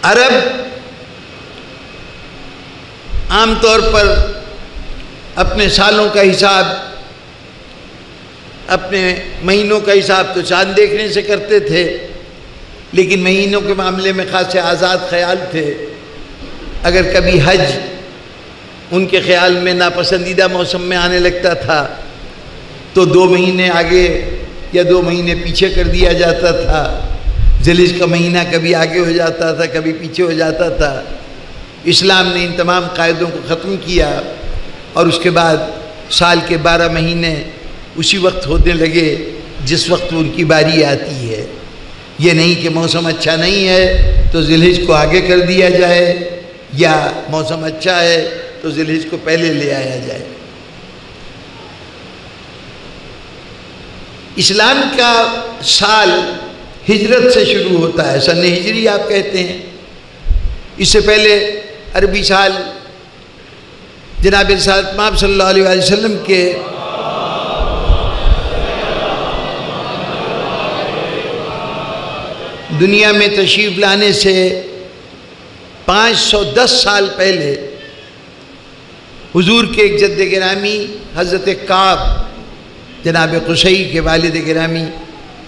عرب عام طور پر اپنے سالوں کا حساب، اپنے مہینوں کا حساب تو چاند دیکھنے سے کرتے تھے، لیکن مہینوں کے معاملے میں خاصے آزاد خیال تھے۔ اگر کبھی حج ان کے خیال میں ناپسندیدہ موسم میں آنے لگتا تھا تو 2 مہینے آگے یا 2 مہینے پیچھے کر دیا جاتا تھا۔ ذی الحجہ کا مہینہ کبھی آگے ہو جاتا تھا، کبھی پیچھے ہو جاتا تھا۔ اسلام نے ان تمام قاعدوں کو ختم کیا اور اس کے بعد سال کے 12 مہینے اسی وقت ہونے لگے جس وقت ان کی باری آتی ہے۔ یہ نہیں کہ موسم اچھا نہیں ہے تو ذی الحجہ کو آگے کر دیا جائے، یا موسم اچھا ہے تو ذی الحجہ کو پہلے لے آیا جائے۔ اسلام کا سال ہجرت سے شروع ہوتا ہے، سن ہجری آپ کہتے ہیں۔ اس سے پہلے عربی سال جناب رسالت مآب صلی اللہ علیہ وسلم کے دنیا میں تشریف لانے سے 510 سال پہلے حضور کے ایک جد گرامی حضرت کعب، جناب قصی کے والد گرامی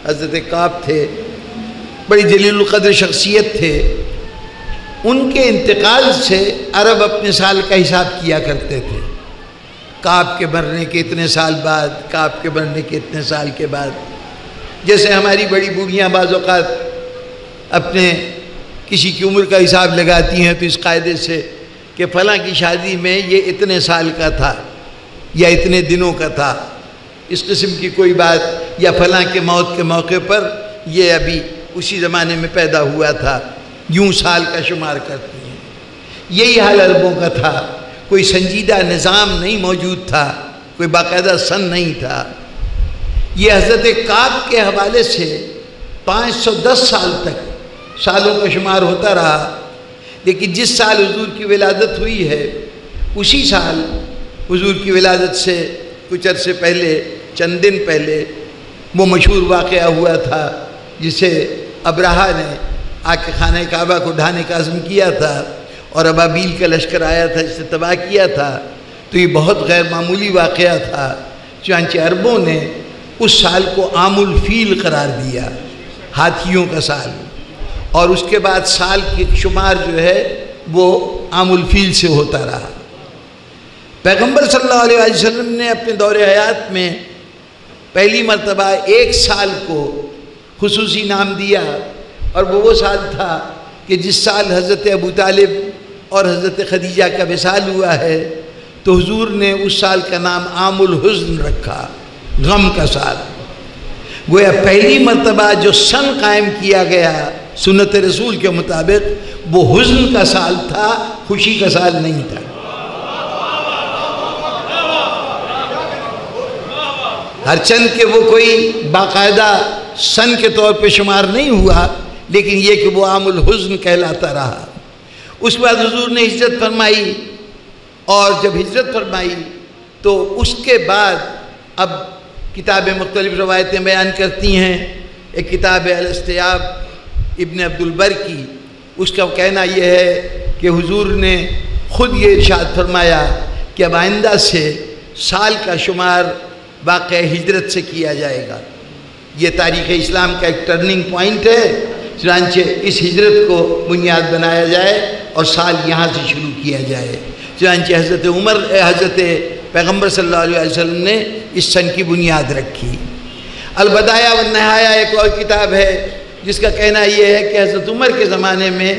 حضرت کعب تھے، بڑی جلیل القدر شخصیت تھے۔ ان کے انتقال سے عرب اپنے سال کا حساب کیا کرتے تھے۔ کعب کے مرنے کے اتنے سال بعد، کعب کے مرنے کے اتنے سال کے بعد، جیسے ہماری بڑی بوڑھیاں بعض اوقات اپنے کسی کی عمر کا حساب لگاتی ہیں تو اس قاعدے سے کہ فلاں کی شادی میں یہ اتنے سال کا تھا یا اتنے دنوں کا تھا، اس قسم کی کوئی بات، یا فلاں کے موت کے موقع پر یہ ابھی اسی زمانے میں پیدا ہوا تھا، یوں سال کا شمار کرتی ہیں۔ یہی حال عربوں کا تھا، کوئی سنجیدہ نظام نہیں موجود تھا، کوئی باقاعدہ سن نہیں تھا۔ یہ حضرت کعب کے حوالے سے 510 سال تک سالوں کا شمار ہوتا رہا، لیکن جس سال حضور کی ولادت ہوئی ہے اسی سال حضور کی ولادت سے کچھ عرصے پہلے، چند دن پہلے، وہ مشہور واقعہ ہوا تھا جسے ابرہہ نے آ کے خانہ کعبہ کو ڈھانے کا عزم کیا تھا اور ابابیل کا لشکر آیا تھا، جسے تباہ کیا تھا۔ تو یہ بہت غیر معمولی واقعہ تھا، چنانچہ عربوں نے اس سال کو عام الفیل قرار دیا، ہاتھیوں کا سال، اور اس کے بعد سال کی شمار جو ہے وہ عام الفیل سے ہوتا رہا۔ پیغمبر صلی اللہ علیہ وسلم نے اپنے دور حیات میں پہلی مرتبہ ایک سال کو خصوصی نام دیا، اور وہ سال تھا کہ جس سال حضرت ابو طالب اور حضرت خدیجہ کا وصال ہوا ہے، تو حضور نے اس سال کا نام عام الحزن رکھا، غم کا سال۔ گویا پہلی مرتبہ جو سن قائم کیا گیا سنت رسول کے مطابق وہ حزن کا سال تھا، خوشی کا سال نہیں تھا۔ ہرچند کہ وہ کوئی باقاعدہ سن کے طور پہ شمار نہیں ہوا، لیکن یہ کہ وہ عام الحزن کہلاتا رہا۔ اس کے بعد حضور نے ہجرت فرمائی، اور جب ہجرت فرمائی تو اس کے بعد اب کتابیں مختلف روایتیں بیان کرتی ہیں۔ ایک کتاب ہے الاستیاب ابن عبد البر کی، اس کا کہنا یہ ہے کہ حضور نے خود یہ ارشاد فرمایا کہ اب آئندہ سے سال کا شمار واقع ہجرت سے کیا جائے گا۔ یہ تاریخ اسلام کا ایک ٹرننگ پوائنٹ ہے، چنانچہ اس ہجرت کو بنیاد بنایا جائے اور سال یہاں سے شروع کیا جائے۔ چنانچہ حضرت پیغمبر صلی اللہ علیہ وسلم نے اس سن کی بنیاد رکھی۔ البدایہ والنہایہ ایک اور کتاب ہے جس کا کہنا یہ ہے کہ حضرت عمر کے زمانے میں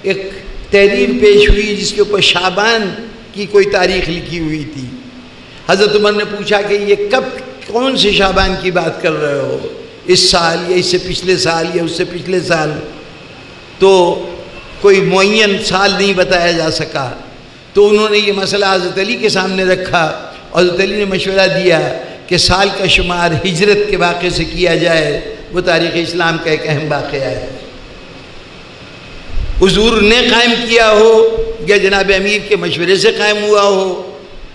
ایک تحریر پیش ہوئی جس کے اوپر شعبان کی کوئی تاریخ لکھی ہوئی تھی۔ حضرت عمر نے پوچھا کہ یہ کون سے شعبان کی بات کر رہے ہو، اس سال یا اس سے پچھلے سال یا اس سے پچھلے سال؟ تو کوئی معین سال نہیں بتایا جا سکا۔ تو انہوں نے یہ مسئلہ حضرت علی کے سامنے رکھا، اور حضرت علی نے مشورہ دیا کہ سال کا شمار ہجرت کے واقعے سے کیا جائے۔ وہ تاریخ اسلام کا ایک اہم واقعہ ہے۔ حضور نے قائم کیا ہو یا جناب امیر کے مشورے سے قائم ہوا ہو،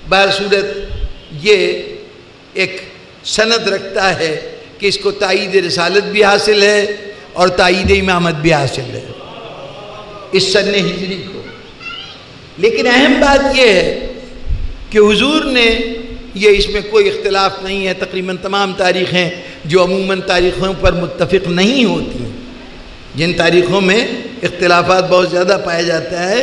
بہر صورت یہ ایک سند رکھتا ہے کہ اس کو تائید رسالت بھی حاصل ہے اور تائید امامت بھی حاصل ہے۔ اس سن ہجری کو۔ لیکن اہم بات یہ ہے کہ حضور نے یہ اس میں کوئی اختلاف نہیں ہے، تقریباً تمام تاریخیں جو عموماً تاریخوں پر متفق نہیں ہوتی، جن تاریخوں میں اختلافات بہت زیادہ پایا جاتا ہے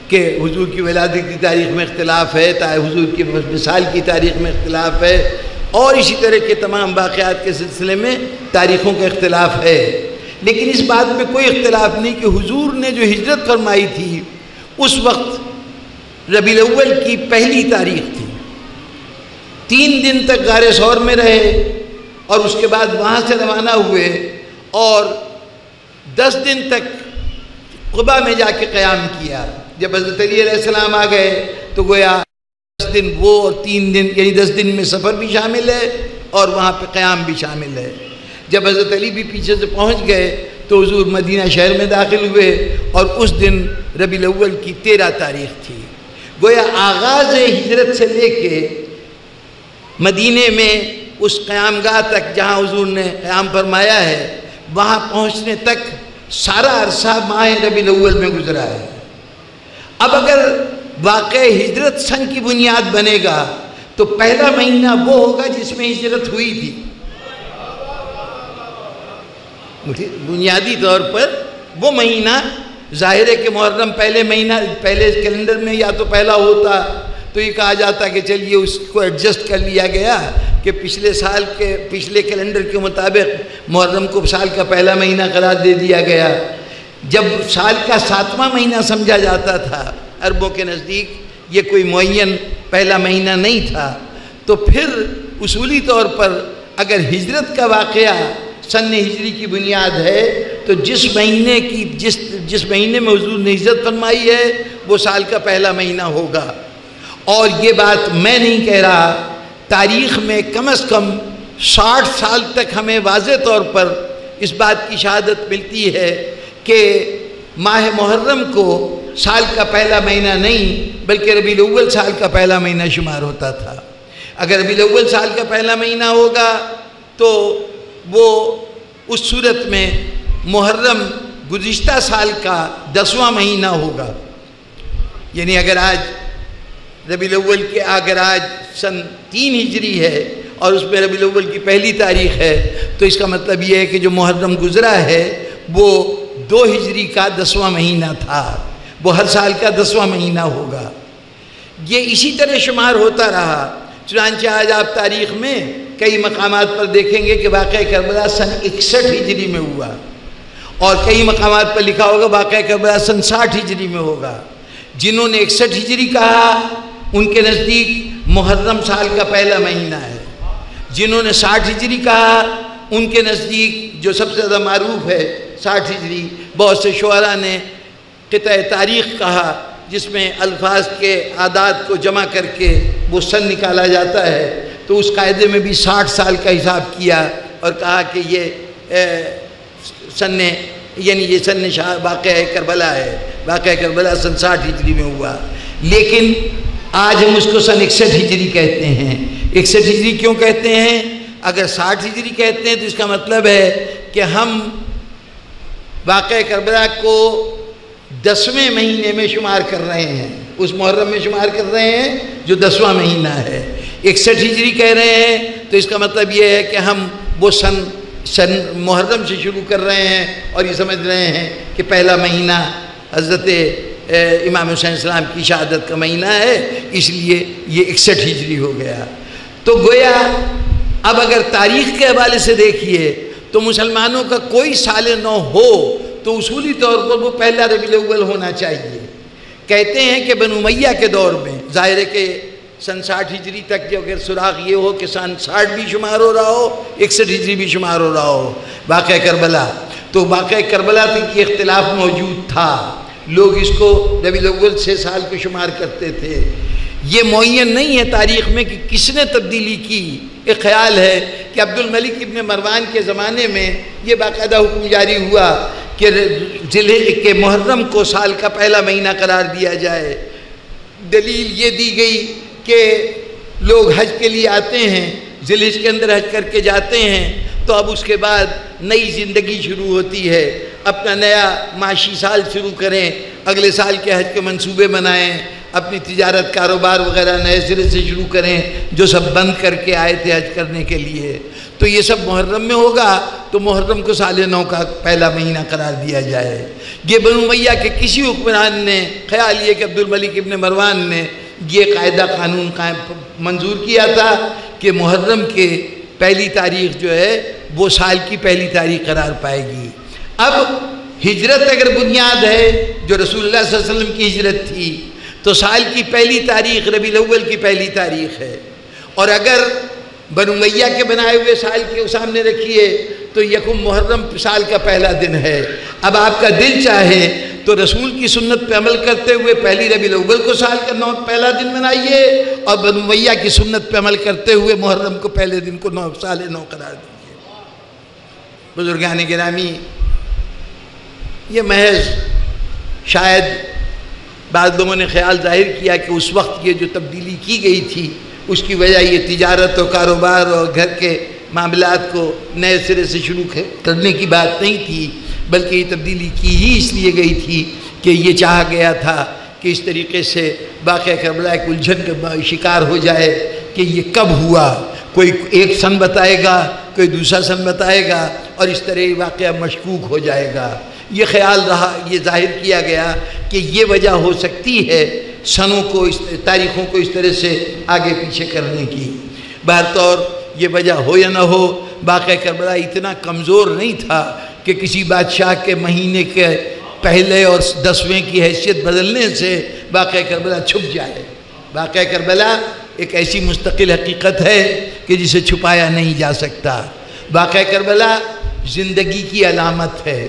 کہ حضور کی ولادت کی تاریخ میں اختلاف ہے، حضور کی وصال کی تاریخ میں اختلاف ہے، اور اسی طرح کے تمام واقعات کے سلسلے میں تاریخوں کا اختلاف ہے، لیکن اس بات میں کوئی اختلاف نہیں کہ حضور نے جو ہجرت فرمائی تھی اس وقت ربیع الاول کی پہلی تاریخ تھی۔ 3 دن تک غار ثور میں رہے اور اس کے بعد وہاں سے روانہ ہوئے اور 10 دن تک قباء میں جا کے قیام کیا۔ جب حضرت علی علیہ السلام آ گئے تو گویا 10 دن وہ اور 3 دن یعنی 10 دن میں سفر بھی شامل ہے اور وہاں پہ قیام بھی شامل ہے۔ جب حضرت علی بھی پیچھے سے پہنچ گئے تو حضور مدینہ شہر میں داخل ہوئے اور اس دن ربیع الاول کی 13 تاریخ تھی۔ گویا آغاز ہجرت سے لے کے مدینے میں اس قیام گاہ تک جہاں حضور نے قیام فرمایا ہے وہاں پہنچنے تک سارا عرصہ ماہ ربیع الاول میں گزرا ہے۔ اب اگر واقع ہجرت سن کی بنیاد بنے گا تو پہلا مہینہ وہ ہوگا جس میں ہجرت ہوئی تھی۔ بنیادی طور پر وہ مہینہ ظاہر ہے کہ محرم پہلے مہینہ پہلے کیلنڈر میں یا تو پہلا ہوتا تو یہ کہا جاتا کہ چلیے اس کو ایڈجسٹ کر لیا گیا کہ پچھلے کیلنڈر کے مطابق محرم کو سال کا پہلا مہینہ قرار دے دیا گیا۔ جب سال کا 7واں مہینہ سمجھا جاتا تھا عربوں کے نزدیک، یہ کوئی معین پہلا مہینہ نہیں تھا، تو پھر اصولی طور پر اگر ہجرت کا واقعہ سن ہجری کی بنیاد ہے تو جس مہینے میں حضور نے ہجرت فرمائی ہے وہ سال کا پہلا مہینہ ہوگا۔ اور یہ بات میں نہیں کہہ رہا، تاریخ میں کم از کم 60 سال تک ہمیں واضح طور پر اس بات کی شہادت ملتی ہے کہ ماہ محرم کو سال کا پہلا مہینہ نہیں بلکہ ربیع الاول سال کا پہلا مہینہ شمار ہوتا تھا۔ اگر ربیع الاول سال کا پہلا مہینہ ہوگا تو وہ اس صورت میں محرم گزشتہ سال کا 10واں مہینہ ہوگا۔ یعنی اگر آج ربیع الاول کے آج سن 3 ہجری ہے اور اس میں ربیع الاول کی پہلی تاریخ ہے تو اس کا مطلب یہ ہے کہ جو محرم گزرا ہے وہ 2 ہجری کا 10واں مہینہ تھا، وہ ہر سال کا 10واں مہینہ ہوگا۔ یہ اسی طرح شمار ہوتا رہا، چنانچہ آج آپ تاریخ میں کئی مقامات پر دیکھیں گے کہ واقعہ کربلا سن 61 ہجری میں ہوا اور کئی مقامات پر لکھا ہوگا واقعہ کربلا سن 60 ہجری میں ہوگا۔ جنہوں نے 61 ہجری کہا ان کے نزدیک محرم سال کا پہلا مہینہ ہے، جنہوں نے 60 ہجری کہا ان کے نزدیک جو سب سے زیادہ معروف ہے 60 ہجری، بہت سے شعراء نے قطع تاریخ کہا جس میں الفاظ کے اعداد کو جمع کر کے وہ سن نکالا جاتا ہے، تو اس قاعدے میں بھی 60 سال کا حساب کیا اور کہا کہ یہ سن واقعہ کربلا ہے، واقعہ کربلا سن 60 ہجری میں ہوا۔ لیکن آج ہم اس کو سن 61 ہجری کہتے ہیں۔ 61 ہجری کیوں کہتے ہیں؟ اگر 60 ہجری کہتے ہیں تو اس کا مطلب ہے کہ ہم واقعہ کربلا کو 10ویں مہینے میں شمار کر رہے ہیں، اس محرم میں شمار کر رہے ہیں جو 10واں مہینہ ہے۔ 61 ہجری کہہ رہے ہیں تو اس کا مطلب یہ ہے کہ ہم وہ سن محرم سے شروع کر رہے ہیں اور یہ سمجھ رہے ہیں کہ پہلا مہینہ حضرت امام حسین السلام کی شہادت کا مہینہ ہے، اس لیے یہ 61 ہجری ہو گیا۔ تو گویا اب اگر تاریخ کے حوالے سے دیکھیے تو مسلمانوں کا کوئی سال نو ہو تو اصولی طور پر وہ پہلا ربیع الاول ہونا چاہیے۔ کہتے ہیں کہ بنو امیہ کے دور میں ظاہر ہے کہ سن 60 ہجری تک جو اگر سراغ یہ ہو کہ سن 60 بھی شمار ہو رہا ہو، 61 ہجری بھی شمار ہو رہا ہو واقعہ کربلا، تو واقعہ کربلا تک یہ اختلاف موجود تھا، لوگ اس کو ربیع الاول 6 سال کو شمار کرتے تھے۔ یہ معین نہیں ہے تاریخ میں کہ کس نے تبدیلی کی۔ ایک خیال ہے کہ عبد الملک ابن مروان کے زمانے میں یہ باقاعدہ حکم جاری ہوا کہ محرم کو سال کا پہلا مہینہ قرار دیا جائے۔ دلیل یہ دی گئی کہ لوگ حج کے لیے آتے ہیں، ذی الحج کے اندر حج کر کے جاتے ہیں، تو اب اس کے بعد نئی زندگی شروع ہوتی ہے، اپنا نیا معاشی سال شروع کریں، اگلے سال کے حج کے منصوبے بنائیں، اپنی تجارت کاروبار وغیرہ نئے سرے سے شروع کریں جو سب بند کر کے آئے تھے حج کرنے کے لیے. تو یہ سب محرم میں ہوگا تو محرم کو سال نو کا پہلا مہینہ قرار دیا جائے. یہ بنو امیہ کے کسی حکمران نے خیال یہ کہ عبد الملک ابن مروان نے یہ قاعدہ قانون منظور کیا تھا کہ محرم کے پہلی تاریخ جو ہے وہ سال کی پہلی تاریخ قرار پائے گی. اب ہجرت اگر بنیاد ہے جو رسول اللہ صلی اللہ علیہ وسلم کی ہجرت تھی تو سال کی پہلی تاریخ ربیع الاول کی پہلی تاریخ ہے، اور اگر بنو امیہ کے بنائے ہوئے سال کے سامنے رکھیے تو یکم محرم سال کا پہلا دن ہے. اب آپ کا دل چاہے تو رسول کی سنت پہ عمل کرتے ہوئے پہلی ربیع الاول کو سال کا پہلا دن بنائیے، اور بنو امیہ کی سنت پہ عمل کرتے ہوئے محرم کو پہلے دن کو سال نو قرار دیجیے. بزرگان گرامی، یہ محض شاید بعض لوگوں نے خیال ظاہر کیا کہ اس وقت یہ جو تبدیلی کی گئی تھی اس کی وجہ یہ تجارت و کاروبار اور گھر کے معاملات کو نئے سرے سے شروع کرنے کی بات نہیں تھی، بلکہ یہ تبدیلی کی ہی اس لیے گئی تھی کہ یہ چاہا گیا تھا کہ اس طریقے سے واقعہ کربلا ایک الجھن کا شکار ہو جائے کہ یہ کب ہوا. کوئی ایک سن بتائے گا، کوئی دوسرا سن بتائے گا، اور اس طرح یہ واقعہ مشکوک ہو جائے گا. یہ خیال رہا، یہ ظاہر کیا گیا کہ یہ وجہ ہو سکتی ہے سنوں کو تاریخوں کو اس طرح سے آگے پیچھے کرنے کی. بہرطور یہ وجہ ہو یا نہ ہو، واقعہ کربلا اتنا کمزور نہیں تھا کہ کسی بادشاہ کے مہینے کے پہلے اور 10ویں کی حیثیت بدلنے سے واقعہ کربلا چھپ جائے. واقعہ کربلا ایک ایسی مستقل حقیقت ہے کہ جسے چھپایا نہیں جا سکتا. واقعہ کربلا زندگی کی علامت ہے.